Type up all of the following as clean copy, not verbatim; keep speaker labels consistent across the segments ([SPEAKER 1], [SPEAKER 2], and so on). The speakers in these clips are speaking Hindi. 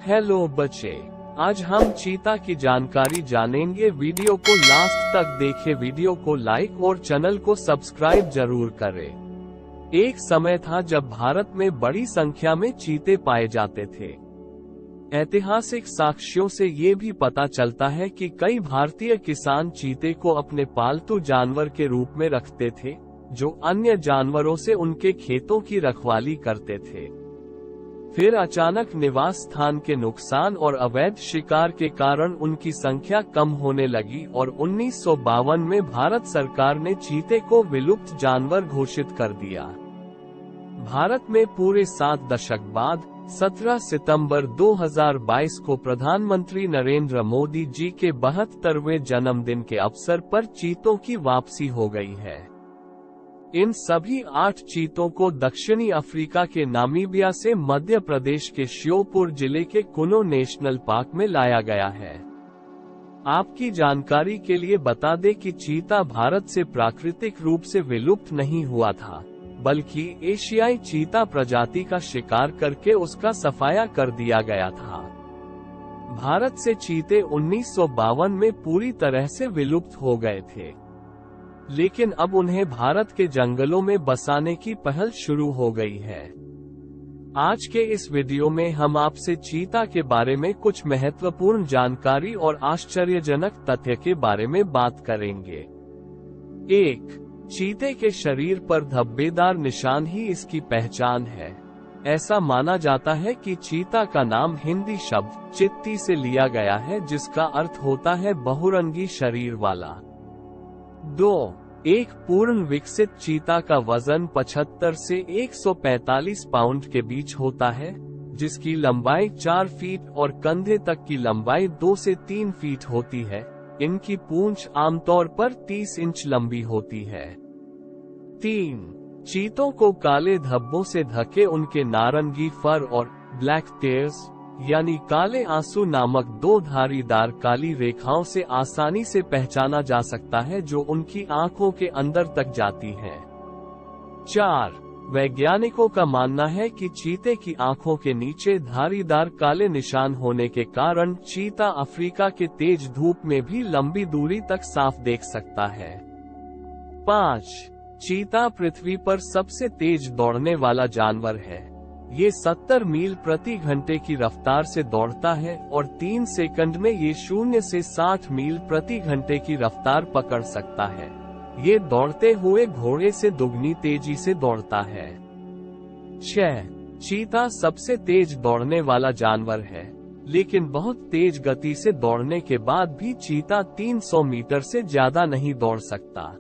[SPEAKER 1] हेलो बच्चे, आज हम चीता की जानकारी जानेंगे। वीडियो को लास्ट तक देखें। वीडियो को लाइक और चैनल को सब्सक्राइब जरूर करें। एक समय था जब भारत में बड़ी संख्या में चीते पाए जाते थे। ऐतिहासिक साक्ष्यों से ये भी पता चलता है कि कई भारतीय किसान चीते को अपने पालतू जानवर के रूप में रखते थे, जो अन्य जानवरों से उनके खेतों की रखवाली करते थे। फिर अचानक निवास स्थान के नुकसान और अवैध शिकार के कारण उनकी संख्या कम होने लगी और 1952 में भारत सरकार ने चीते को विलुप्त जानवर घोषित कर दिया। भारत में पूरे 7 दशक बाद 17 सितंबर 2022 को प्रधानमंत्री नरेंद्र मोदी जी के 72वें जन्मदिन के अवसर पर चीतों की वापसी हो गई है। इन सभी 8 चीतों को दक्षिणी अफ्रीका के नामीबिया से मध्य प्रदेश के श्योपुर जिले के कुनो नेशनल पार्क में लाया गया है। आपकी जानकारी के लिए बता दें कि चीता भारत से प्राकृतिक रूप से विलुप्त नहीं हुआ था, बल्कि एशियाई चीता प्रजाति का शिकार करके उसका सफाया कर दिया गया था। भारत से चीते 1952 में पूरी तरह से विलुप्त हो गए थे, लेकिन अब उन्हें भारत के जंगलों में बसाने की पहल शुरू हो गई है। आज के इस वीडियो में हम आपसे चीता के बारे में कुछ महत्वपूर्ण जानकारी और आश्चर्यजनक तथ्य के बारे में बात करेंगे। 1. चीते के शरीर पर धब्बेदार निशान ही इसकी पहचान है। ऐसा माना जाता है कि चीता का नाम हिंदी शब्द चित्ती से लिया गया है, जिसका अर्थ होता है बहुरंगी शरीर वाला। 2. एक पूर्ण विकसित चीता का वजन 75 से 145 पाउंड के बीच होता है, जिसकी लंबाई 4 फीट और कंधे तक की लंबाई 2 से 3 फीट होती है। इनकी पूंछ आमतौर पर 30 इंच लंबी होती है। 3. चीतों को काले धब्बों से ढके उनके नारंगी फर और ब्लैक टेयर्स यानी काले आंसू नामक 2 धारीदार काली रेखाओं से आसानी से पहचाना जा सकता है, जो उनकी आंखों के अंदर तक जाती हैं। 4. वैज्ञानिकों का मानना है कि चीते की आंखों के नीचे धारीदार काले निशान होने के कारण चीता अफ्रीका के तेज धूप में भी लंबी दूरी तक साफ देख सकता है। 5. चीता पृथ्वी पर सबसे तेज दौड़ने वाला जानवर है। ये 70 मील प्रति घंटे की रफ्तार से दौड़ता है और 3 सेकंड में ये 0 से 60 मील प्रति घंटे की रफ्तार पकड़ सकता है। ये दौड़ते हुए घोड़े से दुगनी तेजी से दौड़ता है। 6. चीता सबसे तेज दौड़ने वाला जानवर है, लेकिन बहुत तेज गति से दौड़ने के बाद भी चीता 300 मीटर से ज्यादा नहीं दौड़ सकता।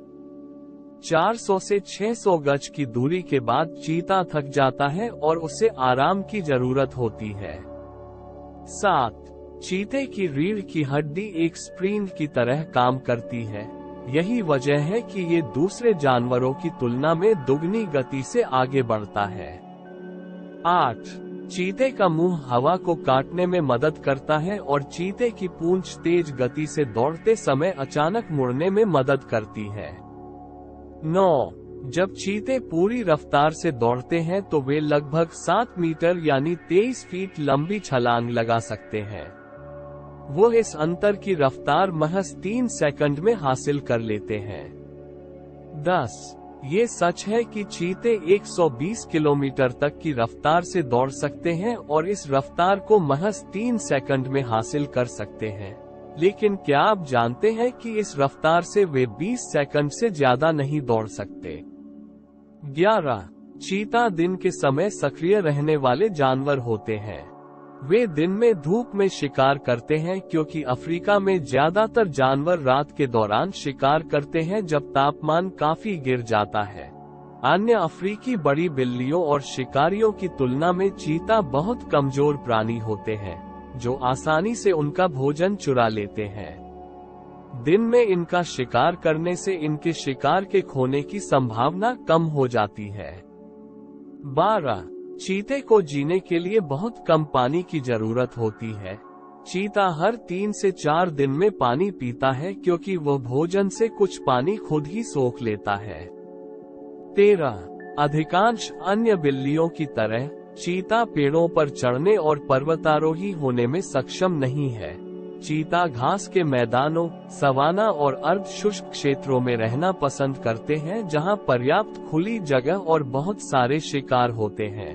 [SPEAKER 1] 400 से 600 गज की दूरी के बाद चीता थक जाता है और उसे आराम की जरूरत होती है। 7. चीते की रीढ़ की हड्डी एक स्प्रिंग की तरह काम करती है। यही वजह है कि ये दूसरे जानवरों की तुलना में दुगनी गति से आगे बढ़ता है। 8. चीते का मुंह हवा को काटने में मदद करता है और चीते की पूंछ तेज गति से दौड़ते समय अचानक मुड़ने में मदद करती है। 9. जब चीते पूरी रफ्तार से दौड़ते हैं तो वे लगभग 7 मीटर यानी 23 फीट लंबी छलांग लगा सकते हैं। वो इस अंतर की रफ्तार महज 3 सेकंड में हासिल कर लेते हैं। 10. ये सच है कि चीते 120 किलोमीटर तक की रफ्तार से दौड़ सकते हैं और इस रफ्तार को महज 3 सेकंड में हासिल कर सकते हैं, लेकिन क्या आप जानते हैं कि इस रफ्तार से वे 20 सेकंड से ज्यादा नहीं दौड़ सकते। 11. चीता दिन के समय सक्रिय रहने वाले जानवर होते हैं। वे दिन में धूप में शिकार करते हैं, क्योंकि अफ्रीका में ज्यादातर जानवर रात के दौरान शिकार करते हैं जब तापमान काफी गिर जाता है। अन्य अफ्रीकी बड़ी बिल्लियों और शिकारियों की तुलना में चीता बहुत कमजोर प्राणी होते हैं, जो आसानी से उनका भोजन चुरा लेते हैं। दिन में इनका शिकार करने से इनके शिकार के खोने की संभावना कम हो जाती है। 12. चीते को जीने के लिए बहुत कम पानी की जरूरत होती है। चीता हर 3 से 4 दिन में पानी पीता है, क्योंकि वह भोजन से कुछ पानी खुद ही सोख लेता है। 13. अधिकांश अन्य बिल्लियों की तरह चीता पेड़ों पर चढ़ने और पर्वतारोही होने में सक्षम नहीं है। चीता घास के मैदानों, सवाना और अर्ध शुष्क क्षेत्रों में रहना पसंद करते हैं जहां पर्याप्त खुली जगह और बहुत सारे शिकार होते हैं।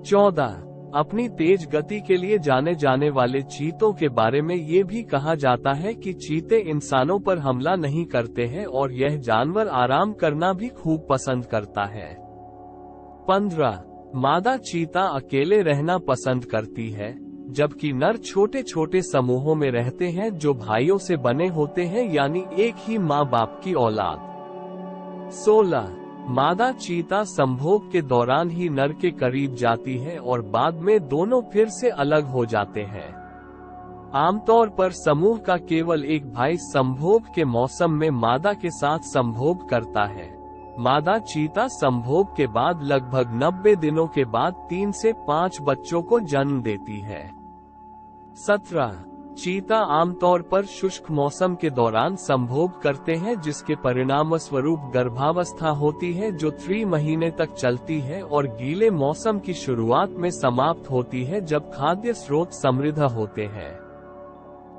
[SPEAKER 1] 14. अपनी तेज गति के लिए जाने जाने वाले चीतों के बारे में ये भी कहा जाता है कि चीते इंसानों पर हमला नहीं करते हैं और यह जानवर आराम करना भी खूब पसंद करता है। 15. मादा चीता अकेले रहना पसंद करती है, जबकि नर छोटे छोटे समूहों में रहते हैं जो भाइयों से बने होते हैं, यानी एक ही माँ बाप की औलाद। 16. मादा चीता संभोग के दौरान ही नर के करीब जाती है और बाद में दोनों फिर से अलग हो जाते हैं। आमतौर पर समूह का केवल एक भाई संभोग के मौसम में मादा के साथ संभोग करता है। मादा चीता संभोग के बाद लगभग 90 दिनों के बाद 3 से 5 बच्चों को जन्म देती है। 17. चीता आमतौर पर शुष्क मौसम के दौरान संभोग करते हैं, जिसके परिणामस्वरूप गर्भावस्था होती है जो 3 महीने तक चलती है और गीले मौसम की शुरुआत में समाप्त होती है जब खाद्य स्रोत समृद्ध होते हैं।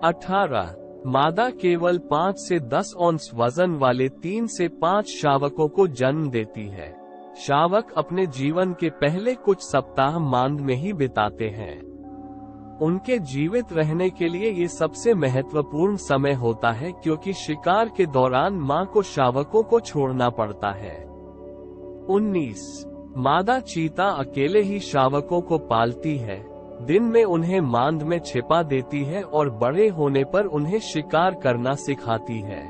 [SPEAKER 1] 18. मादा केवल 5 से 10 औंस वजन वाले 3 से 5 शावकों को जन्म देती है। शावक अपने जीवन के पहले कुछ सप्ताह मांद में ही बिताते हैं। उनके जीवित रहने के लिए ये सबसे महत्वपूर्ण समय होता है क्योंकि शिकार के दौरान मां को शावकों को छोड़ना पड़ता है। 19. मादा चीता अकेले ही शावकों को पालती है। दिन में उन्हें मांद में छिपा देती है और बड़े होने पर उन्हें शिकार करना सिखाती है।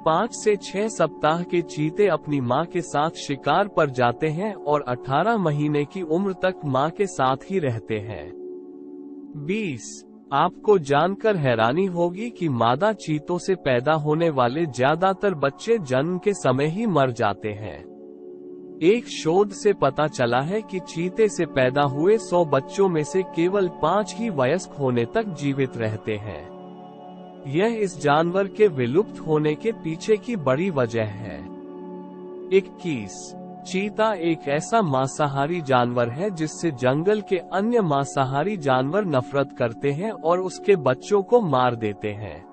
[SPEAKER 1] 5 से 6 सप्ताह के चीते अपनी मां के साथ शिकार पर जाते हैं और 18 महीने की उम्र तक मां के साथ ही रहते हैं। 20. आपको जानकर हैरानी होगी कि मादा चीतों से पैदा होने वाले ज्यादातर बच्चे जन्म के समय ही मर जाते हैं। एक शोध से पता चला है कि चीते से पैदा हुए 100 बच्चों में से केवल 5 ही वयस्क होने तक जीवित रहते हैं। यह इस जानवर के विलुप्त होने के पीछे की बड़ी वजह है। 21. चीता एक ऐसा मांसाहारी जानवर है जिससे जंगल के अन्य मांसाहारी जानवर नफरत करते हैं और उसके बच्चों को मार देते हैं।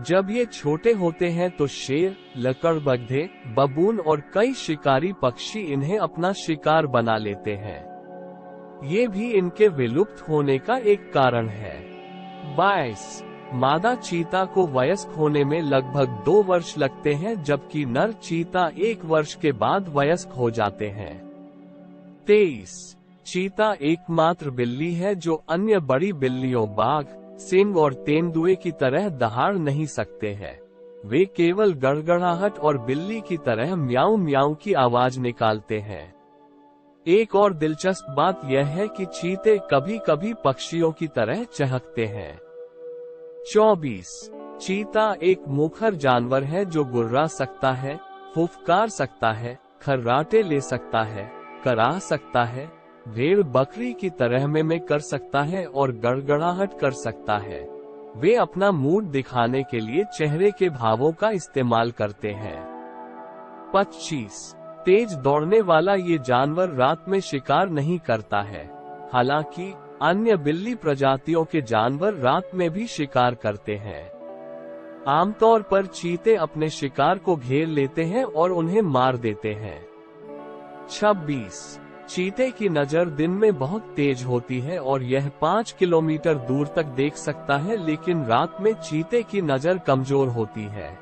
[SPEAKER 1] जब ये छोटे होते हैं तो शेर, लकड़बग्घे, बबून और कई शिकारी पक्षी इन्हें अपना शिकार बना लेते हैं। ये भी इनके विलुप्त होने का एक कारण है। 22. मादा चीता को वयस्क होने में लगभग 2 वर्ष लगते हैं, जबकि नर चीता 1 वर्ष के बाद वयस्क हो जाते हैं। 23. चीता एकमात्र बिल्ली है जो अन्य बड़ी बिल्लियों बाघ, सिंह और तेंदुए की तरह दहाड़ नहीं सकते हैं। वे केवल गड़गड़ाहट और बिल्ली की तरह म्याऊ म्याऊ की आवाज निकालते हैं। एक और दिलचस्प बात यह है कि चीते कभी कभी पक्षियों की तरह चहकते हैं। 24. चीता एक मुखर जानवर है जो गुर्रा सकता है, फुफकार सकता है, खर्राटे ले सकता है, कराह सकता है, भेड़ बकरी की तरह में कर सकता है और गड़गड़ाहट कर सकता है। वे अपना मूड दिखाने के लिए चेहरे के भावों का इस्तेमाल करते हैं। 25. तेज दौड़ने वाला ये जानवर रात में शिकार नहीं करता है। हालांकि अन्य बिल्ली प्रजातियों के जानवर रात में भी शिकार करते हैं। आमतौर पर चीते अपने शिकार को घेर लेते हैं और उन्हें मार देते हैं। 26. चीते की नजर दिन में बहुत तेज होती है और यह 5 किलोमीटर दूर तक देख सकता है, लेकिन रात में चीते की नजर कमजोर होती है।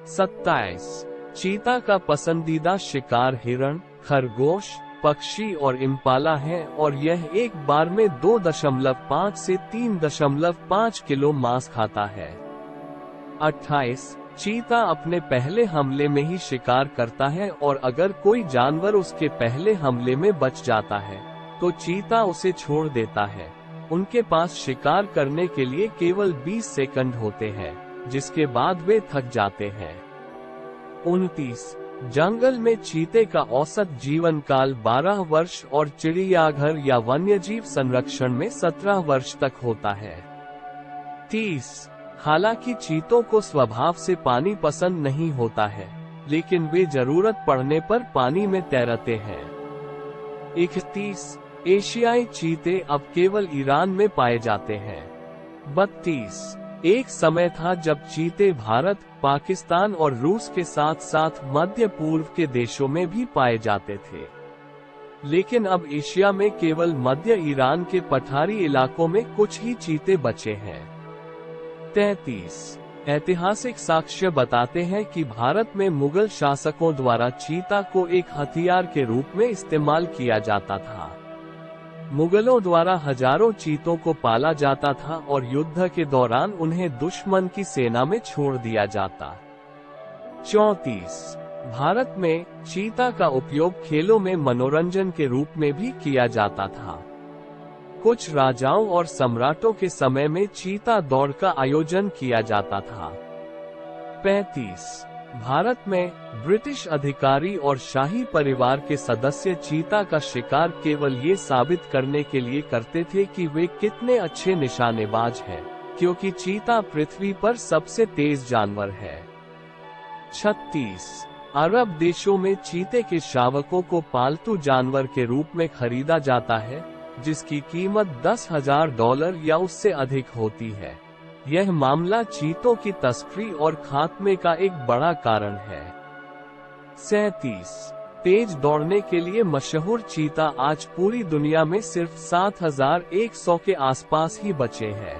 [SPEAKER 1] 27. चीता का पसंदीदा शिकार हिरण, खरगोश, पक्षी और इम्पाला है और यह एक बार में 2.5 से 3.5 किलो मांस खाता है। 28. चीता अपने पहले हमले में ही शिकार करता है और अगर कोई जानवर उसके पहले हमले में बच जाता है तो चीता उसे छोड़ देता है। उनके पास शिकार करने के लिए केवल 20 सेकंड होते हैं, जिसके बाद वे थक जाते हैं। 29. जंगल में चीते का औसत जीवन काल 12 वर्ष और चिड़ियाघर या वन्यजीव संरक्षण में 17 वर्ष तक होता है। 30. हालांकि चीतों को स्वभाव से पानी पसंद नहीं होता है, लेकिन वे जरूरत पड़ने पर पानी में तैरते हैं। 31 एशियाई चीते अब केवल ईरान में पाए जाते हैं। 32 एक समय था जब चीते भारत, पाकिस्तान और रूस के साथ साथ मध्य पूर्व के देशों में भी पाए जाते थे, लेकिन अब एशिया में केवल मध्य ईरान के पठारी इलाकों में कुछ ही चीते बचे हैं। 33 ऐतिहासिक साक्ष्य बताते हैं कि भारत में मुगल शासकों द्वारा चीता को एक हथियार के रूप में इस्तेमाल किया जाता था। मुगलों द्वारा हजारों चीतों को पाला जाता था और युद्ध के दौरान उन्हें दुश्मन की सेना में छोड़ दिया जाता। 34 भारत में चीता का उपयोग खेलों में मनोरंजन के रूप में भी किया जाता था। कुछ राजाओं और सम्राटों के समय में चीता दौड़ का आयोजन किया जाता था। 35 भारत में ब्रिटिश अधिकारी और शाही परिवार के सदस्य चीता का शिकार केवल ये साबित करने के लिए करते थे कि वे कितने अच्छे निशानेबाज हैं, क्योंकि चीता पृथ्वी पर सबसे तेज जानवर है। 36 अरब देशों में चीते के शावकों को पालतू जानवर के रूप में खरीदा जाता है, जिसकी कीमत $10,000 या उससे अधिक होती है। यह मामला चीतों की तस्करी और खात्मे का एक बड़ा कारण है। 37 तेज दौड़ने के लिए मशहूर चीता आज पूरी दुनिया में सिर्फ 7,100 के आसपास ही बचे हैं।